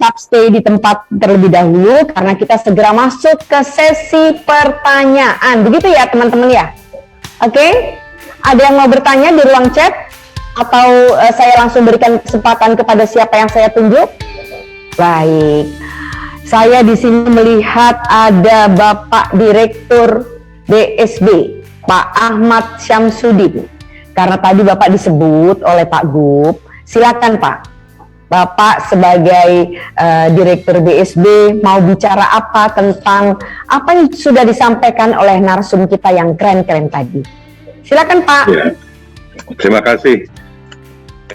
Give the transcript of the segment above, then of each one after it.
tetap stay di tempat terlebih dahulu karena kita segera masuk ke sesi pertanyaan. Begitu ya teman-teman ya. Oke, ada yang mau bertanya di ruang chat? Atau saya langsung berikan kesempatan kepada siapa yang saya tunjuk? Baik, saya di sini melihat ada Bapak Direktur BSB, Pak Ahmad Syamsuddin. Karena tadi Bapak disebut oleh Pak Gub, silakan Pak. Bapak sebagai Direktur BSB mau bicara apa tentang apa yang sudah disampaikan oleh narsum kita yang keren-keren tadi. Silakan Pak. Ya, terima kasih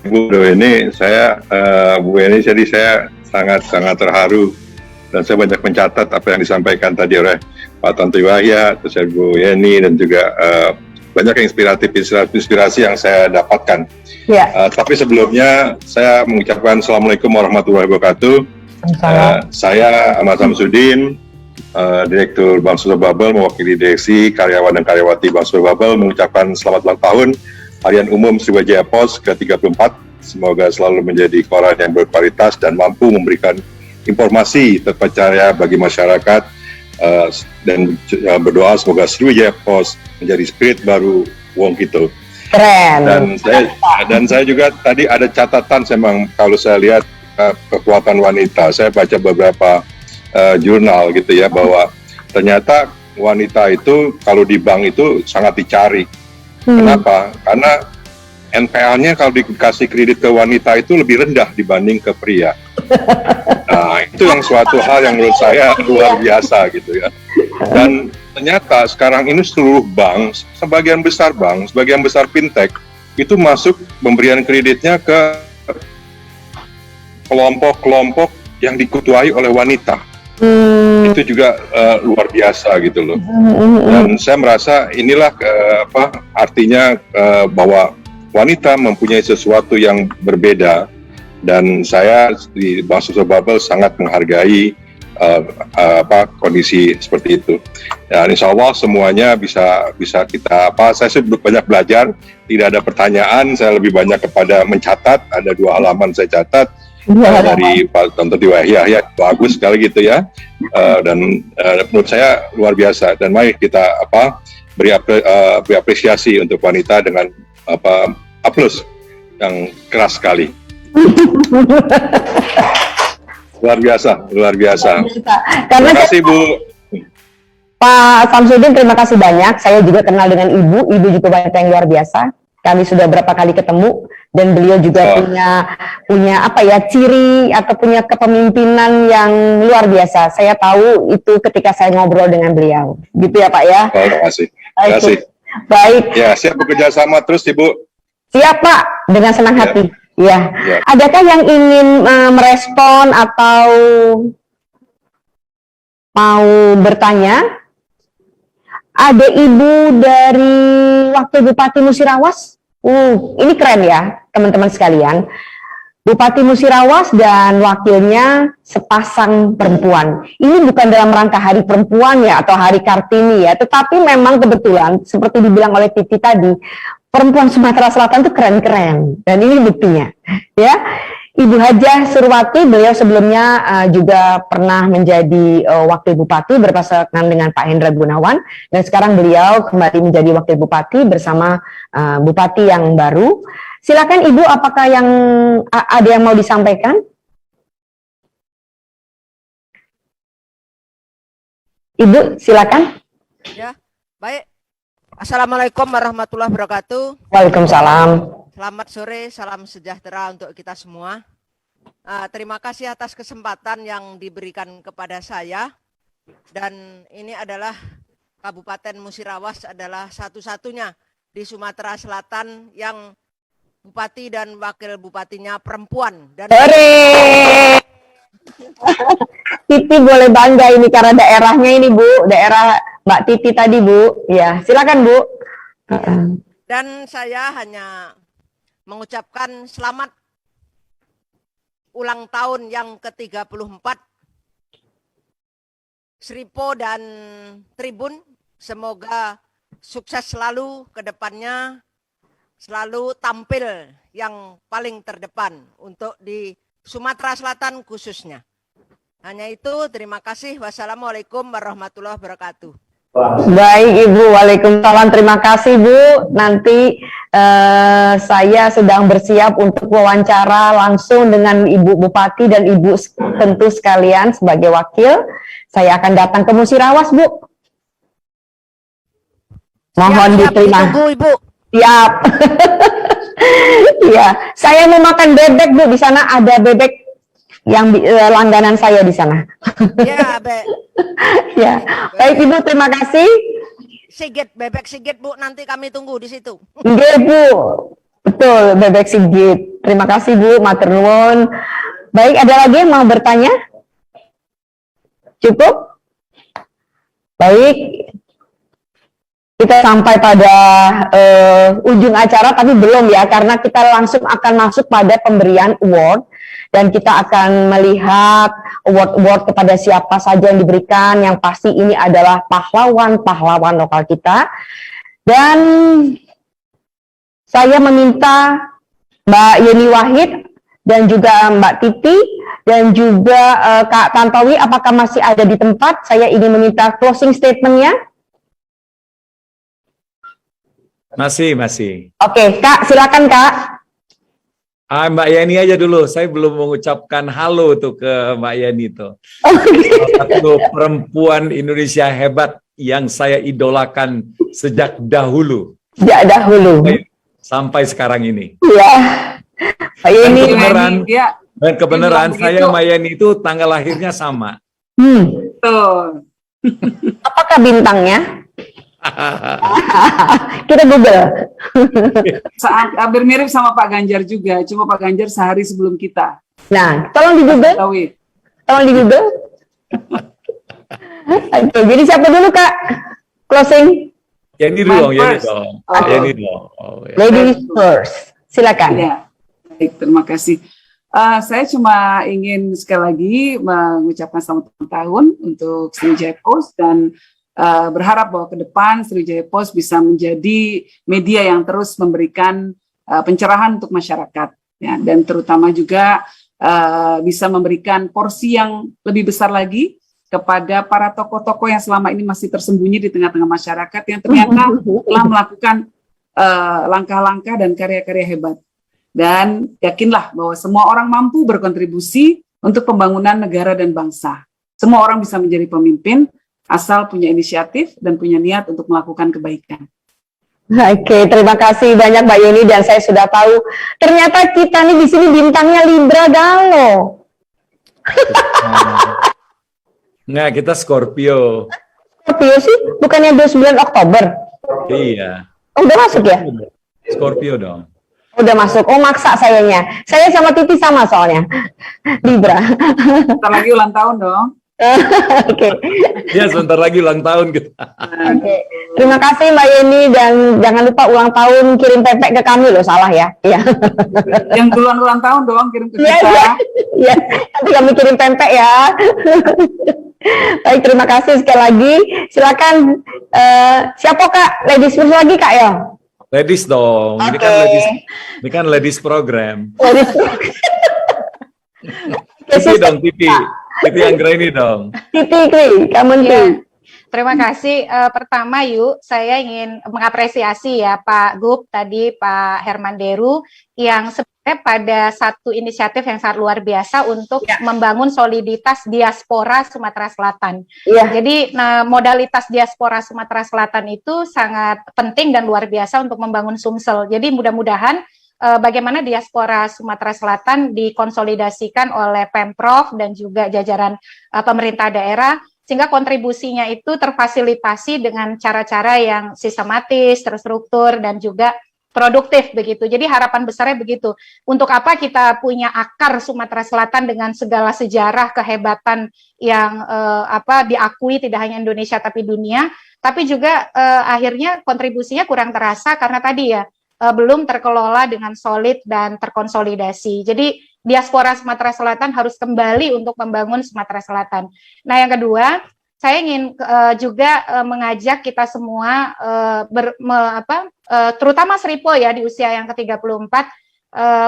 Bu Eni. Bu Eni, jadi saya sangat terharu dan saya banyak mencatat apa yang disampaikan tadi oleh Pak Tantowi Wahya, terus Bu Eni, dan juga banyak inspirasi yang saya dapatkan. Ya. Tapi sebelumnya saya mengucapkan Assalamualaikum warahmatullahi wabarakatuh. Saya Ahmad Syamsuddin, Direktur Bank Sosial Babel, mewakili direksi, karyawan dan karyawati Bank Sosial Babel, mengucapkan selamat ulang tahun Harian Umum Sriwijaya Pos ke-34. Semoga selalu menjadi koran yang berkualitas dan mampu memberikan informasi terpercaya bagi masyarakat, dan berdoa semoga Sriwijaya Pos menjadi spirit baru wong gitu. Keren. Dan saya juga tadi ada catatan, memang kalau saya lihat kekuatan wanita, saya baca beberapa jurnal gitu ya, bahwa ternyata wanita itu kalau di bank itu sangat dicari. Kenapa? Karena NPL-nya kalau dikasih kredit ke wanita itu lebih rendah dibanding ke pria. Nah, itu yang suatu hal yang menurut saya luar biasa gitu ya. Dan ternyata sekarang ini seluruh bank, sebagian besar fintech itu masuk pemberian kreditnya ke kelompok-kelompok yang diketuai oleh wanita. Itu juga luar biasa gitu loh. Dan saya merasa inilah artinya bahwa wanita mempunyai sesuatu yang berbeda, dan saya di Bank Sosial Babel sangat menghargai kondisi seperti itu. Dan insya Allah semuanya bisa kita saya banyak belajar, tidak ada pertanyaan, saya lebih banyak kepada mencatat. Ada 2 halaman saya catat dari Pak Tantowi Wahya, ya bagus sekali gitu ya. Dan menurut saya luar biasa, dan mari kita beri apresiasi untuk wanita dengan aplaus yang keras sekali. Luar biasa. Terima kasih Bu. Pak Syamsuddin, terima kasih banyak. Saya juga kenal dengan Ibu juga banyak yang luar biasa. Kami sudah berapa kali ketemu, dan beliau juga punya ciri atau punya kepemimpinan yang luar biasa. Saya tahu itu ketika saya ngobrol dengan beliau. Gitu ya Pak ya. Terima kasih. Terima kasih. Baik. Ya, siap bekerja sama terus Ibu. Siap Pak, dengan senang hati. Ya. Adakah yang ingin merespon atau mau bertanya? Ada Ibu dari Wakil Bupati Musirawas. Ini keren ya teman-teman sekalian. Bupati Musirawas dan wakilnya sepasang perempuan. Ini bukan dalam rangka Hari Perempuan ya atau Hari Kartini ya, tetapi memang kebetulan seperti dibilang oleh Titi tadi, perempuan Sumatera Selatan itu keren-keren, dan ini buktinya ya. Ibu Hajah Surwati, beliau sebelumnya juga pernah menjadi wakil bupati berpasangan dengan Pak Hendra Gunawan, dan sekarang beliau kembali menjadi wakil bupati bersama bupati yang baru. Silakan Ibu, apakah ada yang mau disampaikan? Ibu, silakan. Ya, baik. Assalamualaikum warahmatullahi wabarakatuh. Waalaikumsalam. Selamat sore, salam sejahtera untuk kita semua. Terima kasih atas kesempatan yang diberikan kepada saya. Dan ini adalah Kabupaten Musirawas adalah satu-satunya di Sumatera Selatan yang bupati dan wakil bupatinya perempuan. Dan Titi boleh bangga ini karena daerahnya ini Bu, daerah Mbak Titi tadi Bu. Ya, silakan Bu. Dan saya hanya mengucapkan selamat ulang tahun yang ke-34 Sripo dan Tribun. Semoga sukses selalu ke depannya, selalu tampil yang paling terdepan untuk di Sumatera Selatan khususnya. Hanya itu, terima kasih. Wassalamualaikum warahmatullahi wabarakatuh. Baik Ibu, Waalaikumsalam. Terima kasih Bu. Nanti saya sedang bersiap untuk wawancara langsung dengan Ibu Bupati dan Ibu tentu sekalian sebagai wakil. Saya akan datang ke Musirawas Bu. Mohon diterima. Ditunggu Ibu. Siap. Iya, saya mau makan bebek Bu. Di sana ada bebek yang langganan saya di sana. Ya, Ya, baik Ibu, terima kasih. Sigit, bebek Sigit Bu, nanti kami tunggu di situ. Nggih Bu, betul bebek Sigit. Terima kasih Bu, matur nuwun. Baik, ada lagi yang mau bertanya? Cukup? Baik, kita sampai pada ujung acara, tapi belum ya, karena kita langsung akan masuk pada pemberian award. Dan kita akan melihat award-award kepada siapa saja yang diberikan. Yang pasti ini adalah pahlawan-pahlawan lokal kita. Dan saya meminta Mbak Yeni Wahid dan juga Mbak Titi dan juga Kak Tantowi, apakah masih ada di tempat? Saya ingin meminta closing statement-nya. Masih. Oke, Kak, silakan Kak. Mbak Yeni aja dulu, saya belum mengucapkan halo tuh ke Mbak Yeni tuh. Salah satu perempuan Indonesia hebat yang saya idolakan sejak dahulu. Sejak dahulu. Sampai sekarang ini. Iya. Mbak Yeni. Dan kebenaran saya Mbak Yeni itu tanggal lahirnya sama. Betul. Apakah bintangnya? Kita Google. Hampir mirip sama Pak Ganjar juga, cuma Pak Ganjar sehari sebelum kita. Nah, tolong di Google. Tolong di Google. Oke, jadi siapa dulu Kak? Closing. Yeni dong. Yeni dong. Ladies first. Silakan. Ya, baik, terima kasih. Saya cuma ingin sekali lagi mengucapkan selamat ulang tahun untuk Sriwijaya Post dan berharap bahwa ke depan Sriwijaya Post bisa menjadi media yang terus memberikan pencerahan untuk masyarakat, ya, dan terutama juga bisa memberikan porsi yang lebih besar lagi kepada para tokoh-tokoh yang selama ini masih tersembunyi di tengah-tengah masyarakat yang ternyata telah melakukan langkah-langkah dan karya-karya hebat. Dan yakinlah bahwa semua orang mampu berkontribusi untuk pembangunan negara dan bangsa. Semua orang bisa menjadi pemimpin asal punya inisiatif dan punya niat untuk melakukan kebaikan. Oke, terima kasih banyak Mbak Yeni, dan saya sudah tahu ternyata kita nih di sini bintangnya Libra Galo. Enggak, kita Scorpio. Scorpio sih, bukannya 29 Oktober? Iya. Oh, udah masuk ya? Scorpio dong. Udah masuk. Oh, maksa sayanya. Saya sama Titi sama soalnya. Libra. Sebentar lagi ulang tahun dong. Oke. Ya, sebentar lagi ulang tahun kita. Oke. Terima kasih Mbak Yeni, dan jangan lupa ulang tahun kirim pempek ke kami loh, salah ya. Iya. Yang duluan ulang tahun dong kirim ke kita. Iya. Nanti kami kirim pempek ya. Baik, terima kasih sekali lagi. Silakan siapa Kak? Ladies first lagi Kak ya? Ladies dong. Okay. Ini kan ladies program. Ladies. Titi dong, Titi. Titi Anggraini dong. Titi, kamu ya. Terima kasih. Pertama saya ingin mengapresiasi ya Pak Gub tadi, Pak Herman Deru, yang sebenarnya pada satu inisiatif yang sangat luar biasa untuk membangun soliditas diaspora Sumatera Selatan. Jadi modalitas diaspora Sumatera Selatan itu sangat penting dan luar biasa untuk membangun Sumsel. Jadi mudah-mudahan bagaimana diaspora Sumatera Selatan dikonsolidasikan oleh Pemprov dan juga jajaran pemerintah daerah, sehingga kontribusinya itu terfasilitasi dengan cara-cara yang sistematis, terstruktur, dan juga produktif begitu. Jadi harapan besarnya begitu. Untuk apa kita punya akar Sumatera Selatan dengan segala sejarah kehebatan yang diakui tidak hanya Indonesia tapi dunia, tapi juga akhirnya kontribusinya kurang terasa karena tadi ya belum terkelola dengan solid dan terkonsolidasi. Jadi diaspora Sumatera Selatan harus kembali untuk membangun Sumatera Selatan. Nah, yang kedua, saya ingin juga mengajak kita semua, terutama Sripo ya di usia yang ke-34,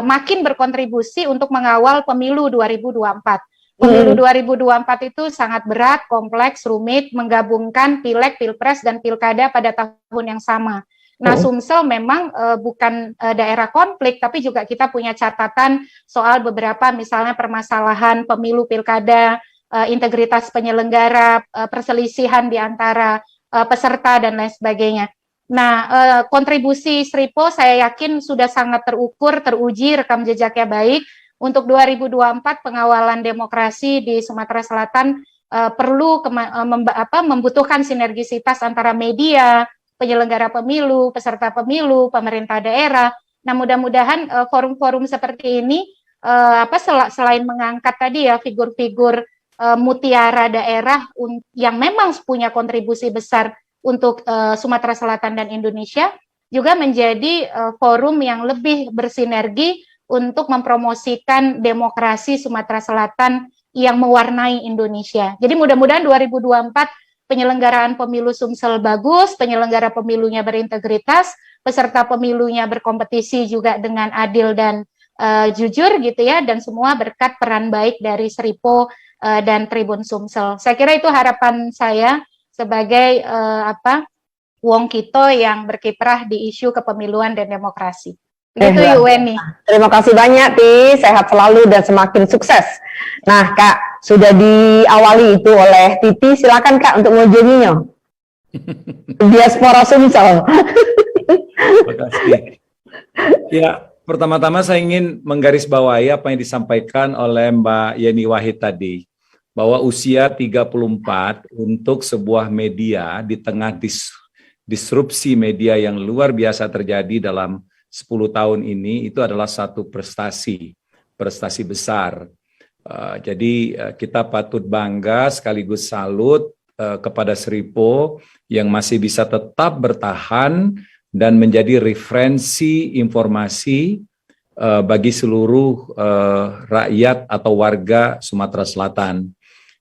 makin berkontribusi untuk mengawal pemilu 2024. Pemilu 2024 itu sangat berat, kompleks, rumit, menggabungkan pileg, pilpres, dan pilkada pada tahun yang sama. Nah, Sumsel memang bukan daerah konflik, tapi juga kita punya catatan soal beberapa misalnya permasalahan pemilu pilkada, integritas penyelenggara, perselisihan di antara peserta, dan lain sebagainya. Nah, kontribusi Sripo saya yakin sudah sangat terukur, teruji, rekam jejaknya baik. Untuk 2024 pengawalan demokrasi di Sumatera Selatan perlu membutuhkan sinergisitas antara media, penyelenggara pemilu, peserta pemilu, pemerintah daerah. Nah, mudah-mudahan forum-forum seperti ini selain mengangkat tadi ya figur-figur mutiara daerah yang memang punya kontribusi besar untuk Sumatera Selatan dan Indonesia, juga menjadi forum yang lebih bersinergi untuk mempromosikan demokrasi Sumatera Selatan yang mewarnai Indonesia. Jadi mudah-mudahan 2024 penyelenggaraan pemilu Sumsel bagus, penyelenggara pemilunya berintegritas, peserta pemilunya berkompetisi juga dengan adil dan jujur gitu ya, dan semua berkat peran baik dari Sripo dan Tribun Sumsel. Saya kira itu harapan saya sebagai wong kito yang berkiprah di isu kepemiluan dan demokrasi. Begitu Ibu Weni. Terima kasih banyak, Ti. Sehat selalu dan semakin sukses. Nah, Kak, sudah diawali itu oleh Titi. Silakan, Kak, untuk ngojeninya. Diaspora Sumsel. Terima kasih. Ya, pertama-tama saya ingin menggarisbawahi apa yang disampaikan oleh Mbak Yeni Wahid tadi, bahwa usia 34 untuk sebuah media di tengah disrupsi media yang luar biasa terjadi dalam 10 tahun ini, itu adalah satu prestasi besar. Jadi kita patut bangga sekaligus salut kepada Sripo yang masih bisa tetap bertahan dan menjadi referensi informasi bagi seluruh rakyat atau warga Sumatera Selatan.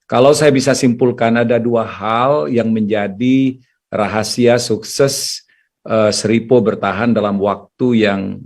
Kalau saya bisa simpulkan, ada dua hal yang menjadi rahasia sukses Sripo bertahan dalam waktu yang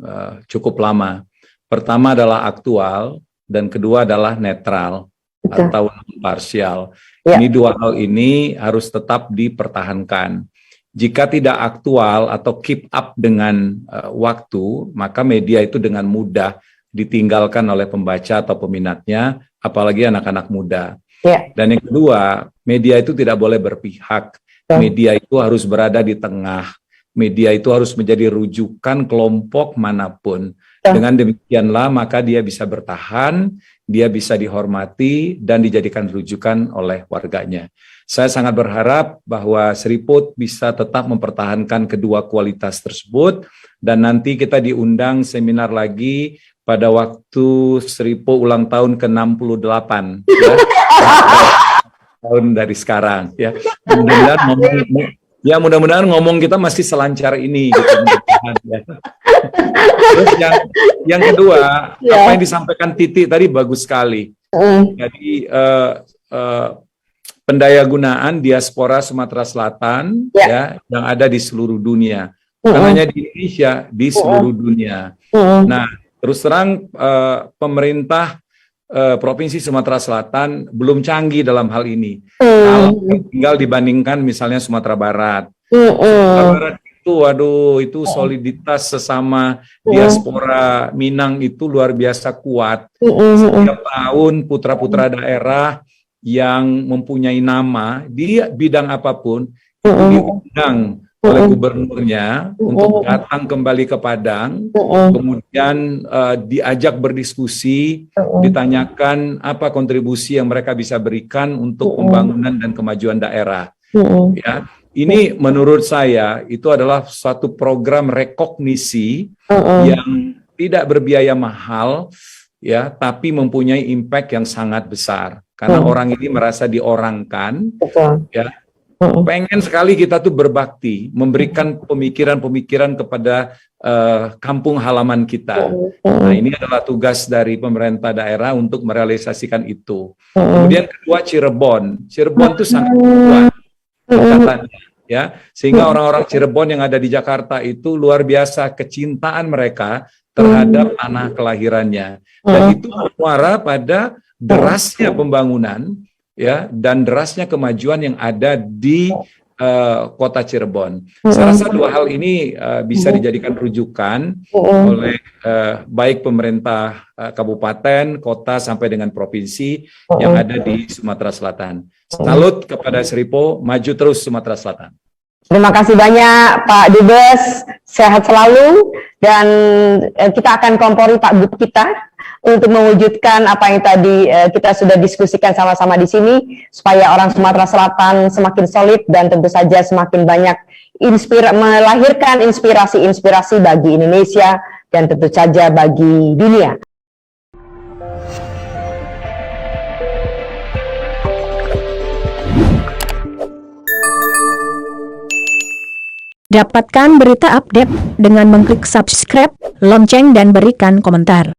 cukup lama. Pertama adalah aktual, dan kedua adalah netral atau imparsial. Ya. Ini dua hal ini harus tetap dipertahankan. Jika tidak aktual atau keep up dengan waktu, maka media itu dengan mudah ditinggalkan oleh pembaca atau peminatnya, apalagi anak-anak muda. Ya. Dan yang kedua, media itu tidak boleh berpihak. Media itu harus berada di tengah. Media itu harus menjadi rujukan kelompok manapun. Dengan demikianlah maka dia bisa bertahan, dia bisa dihormati, dan dijadikan rujukan oleh warganya. Saya sangat berharap bahwa Sripo bisa tetap mempertahankan kedua kualitas tersebut, dan nanti kita diundang seminar lagi pada waktu Sripo ulang tahun ke-68. Ya. Tahun dari sekarang. Ya. Mudah-mudahan ngomong kita masih selancar ini gitu. Ya. Terus yang kedua, apa yang disampaikan Titi tadi bagus sekali. Jadi pendayagunaan diaspora Sumatera Selatan ya yang ada di seluruh dunia. Bukan hanya di Indonesia, di seluruh dunia. Nah, terus terang pemerintah Provinsi Sumatera Selatan belum canggih dalam hal ini. Kalau tinggal dibandingkan misalnya Sumatera Barat. Sumatera Barat itu soliditas sesama diaspora Minang itu luar biasa kuat. Setiap tahun putra-putra daerah yang mempunyai nama di bidang apapun itu diundang oleh gubernurnya untuk datang kembali ke Padang, kemudian diajak berdiskusi, ditanyakan apa kontribusi yang mereka bisa berikan untuk pembangunan dan kemajuan daerah. Ya, ini menurut saya itu adalah suatu program rekognisi yang tidak berbiaya mahal, ya, tapi mempunyai impact yang sangat besar karena orang ini merasa diorangkan, ya. Pengen sekali kita tuh berbakti, memberikan pemikiran-pemikiran kepada kampung halaman kita. Nah, ini adalah tugas dari pemerintah daerah untuk merealisasikan itu. Kemudian kedua, Cirebon itu sangat kuat katanya, ya, sehingga orang-orang Cirebon yang ada di Jakarta itu luar biasa kecintaan mereka terhadap tanah kelahirannya, dan itu bermuara pada derasnya pembangunan ya dan derasnya kemajuan yang ada di Kota Cirebon. Saya rasa dua hal ini bisa dijadikan rujukan oleh baik pemerintah kabupaten, kota sampai dengan provinsi yang ada di Sumatera Selatan. Salut kepada Seripo, maju terus Sumatera Selatan. Terima kasih banyak Pak Dubes, sehat selalu, dan kita akan kompori Pak Gub kita untuk mewujudkan apa yang tadi kita sudah diskusikan sama-sama di sini, supaya orang Sumatera Selatan semakin solid dan tentu saja semakin banyak melahirkan inspirasi-inspirasi bagi Indonesia dan tentu saja bagi dunia. Dapatkan berita update dengan mengklik subscribe, lonceng, dan berikan komentar.